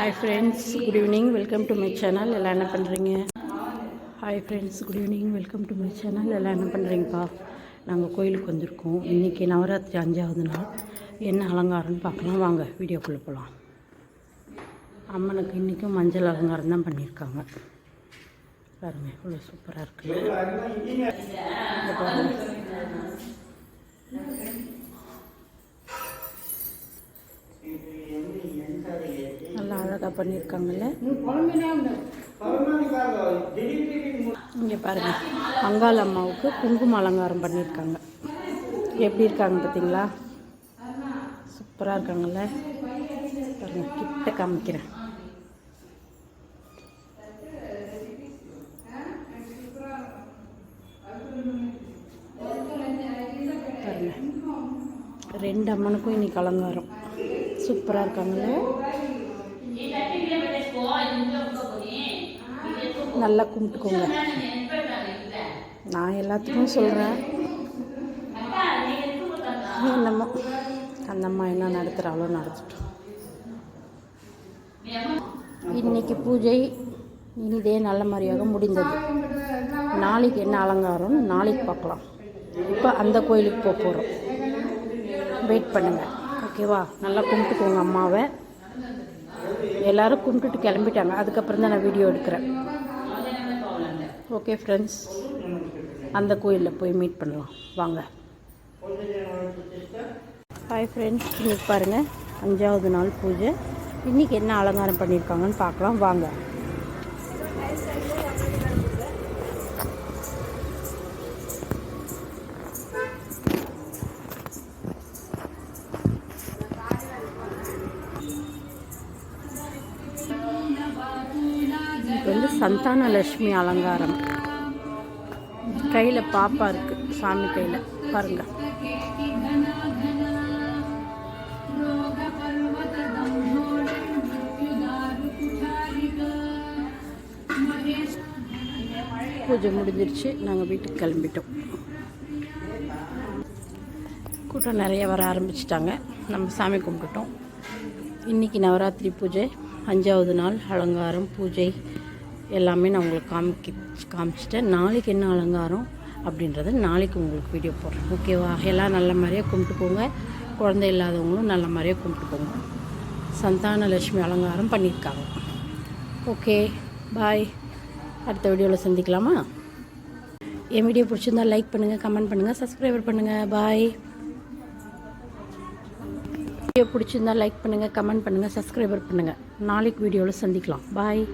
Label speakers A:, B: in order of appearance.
A: Hi friends, good evening. Welcome to my channel. எல்லாம் என்ன பண்ணுறீங்க? Hi friends, good evening. Welcome to my channel. எல்லாம் என்ன பண்ணுறீங்கப்பா? நாங்கள் கோயிலுக்கு வந்திருக்கோம். இன்றைக்கி நவராத்திரி 5வது நாள். என்ன அலங்காரம்னு பார்க்கலாம் வாங்க, வீடியோக்குள்ளே போகலாம். அம்மனுக்கு இன்றைக்கும் மஞ்சள் அலங்காரம் தான் பண்ணியிருக்காங்க. பாருங்கள், இவ்வளோ சூப்பராக இருக்குது. பாருங்கள், நல்லா அழகாக பண்ணியிருக்காங்கல்ல. இங்கே பாருங்கள், அங்காள அம்மாவுக்கு குங்கும அலங்காரம் பண்ணியிருக்காங்க. எப்படி இருக்காங்க பார்த்தீங்களா? சூப்பராக இருக்காங்கல்ல. பாருங்கள், கிட்ட காமிக்கிறேன். பாருங்கள், 2 அம்மனுக்கும் இன்னைக்கு அலங்காரம் சூப்பராக இருக்காங்கல்ல. நல்லா கும்பிட்டுக்கோங்க. நான் எல்லாத்துக்கும் சொல்கிறேன், என்னமோ அந்த அம்மா என்ன நடத்துகிறாளோ நடத்தட்டும். இன்னைக்கு பூஜை இனிதே நல்ல மாதிரியாக முடிந்தது. நாளைக்கு என்ன அலங்காரம் நாளைக்கு பார்க்கலாம். இப்போ அந்த கோயிலுக்கு போக போகிறோம். வெயிட் பண்ணுங்கள், ஓகேவா? நல்லா கும்பிட்டுக்கோங்க அம்மாவை. எல்லோரும் கும்பிட்டுட்டு கிளம்பிட்டாங்க. அதுக்கப்புறம் தான் நான் வீடியோ எடுக்கிறேன். ஓகே ஃப்ரெண்ட்ஸ், அந்த கோயிலில் போய் மீட் பண்ணலாம் வாங்க. ஹாய் ஃப்ரெண்ட்ஸ், இன்றைக்கி பாருங்கள் 5வது நாள் பூஜை. இன்றைக்கி என்ன அலங்காரம் பண்ணியிருக்காங்கன்னு பார்க்கலாம் வாங்க. இது வந்து சந்தான லட்சுமி அலங்காரம். கையில் பாப்பா இருக்குது, சாமி கையில் பாருங்க. பூஜை முடிஞ்சிருச்சு, நாங்கள் வீட்டுக்கு கிளம்பிட்டோம். கூட்டம் நிறைய வர ஆரம்பிச்சிட்டாங்க. நம்ம சாமி கும்பிட்டுட்டோம். இன்றைக்கி நவராத்திரி பூஜை 5வது நாள். அலங்காரம் பூஜை எல்லாமே நான் உங்களுக்கு காமிச்சிட்டேன். நாளைக்கு என்ன அலங்காரம் அப்படின்றத நாளைக்கு உங்களுக்கு வீடியோ போடுறேன், ஓகேவா? எல்லாம் நல்ல மாதிரியாக கும்பிட்டுக்கோங்க. குழந்தை இல்லாதவங்களும் நல்ல மாதிரியாக கும்பிட்டுக்கோங்க. சந்தான லட்சுமி அலங்காரம் பண்ணியிருக்காங்க. ஓகே, பாய். அடுத்த வீடியோவில் சந்திக்கலாமா? என் வீடியோ பிடிச்சிருந்தால் லைக் பண்ணுங்கள், கமெண்ட் பண்ணுங்கள், சப்ஸ்கிரைபர் பண்ணுங்கள். பாய். வீடியோ பிடிச்சிருந்தால் லைக் பண்ணுங்கள், கமெண்ட் பண்ணுங்கள், சப்ஸ்கிரைபர் பண்ணுங்கள். நாளைக்கு வீடியோவில் சந்திக்கலாம். பாய்.